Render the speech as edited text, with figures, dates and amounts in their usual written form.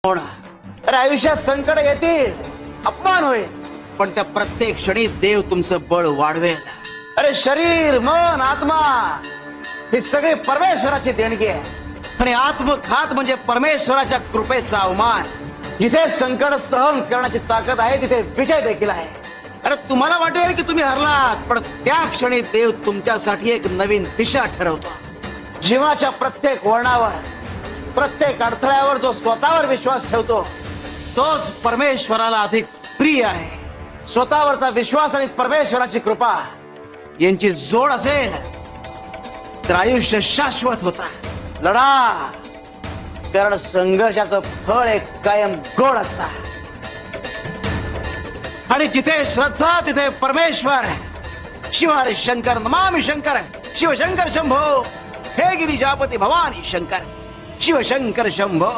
अरे आयुष्यात संकट येतील, अपमान होईल, पण त्या प्रत्येक क्षणी देव तुमचं बळ वाढवेल. अरे शरीर, मन, आत्मा ही सगळी परमेश्वराची देणगी आहे आणि आत्मघात म्हणजे परमेश्वराच्या कृपेचा अवमान. जिथे संकट सहन करण्याची ताकद आहे तिथे विजय देखील आहे. अरे तुम्हाला वाटेल की तुम्ही हरलात, पण त्या क्षणी देव तुमच्यासाठी एक नवीन दिशा ठरवतो. जीवनाच्या प्रत्येक वळणावर, प्रत्येक अडथळ्यावर जो स्वतःवर विश्वास ठेवतो तोच परमेश्वराला अधिक प्रिय आहे. स्वतःवरचा विश्वास आणि परमेश्वराची कृपा यांची जोड असेल तर आयुष्य शाश्वत होता. लढा, कारण संघर्षाचं फळ एक कायम गोड असतं. आणि जिथे श्रद्धा तिथे परमेश्वर. शिव हरी शंकर, नमामि शंकर, शिवशंकर शंभो, हे गिरिजापती भवानी शंकर, शिवशंकर शंभो.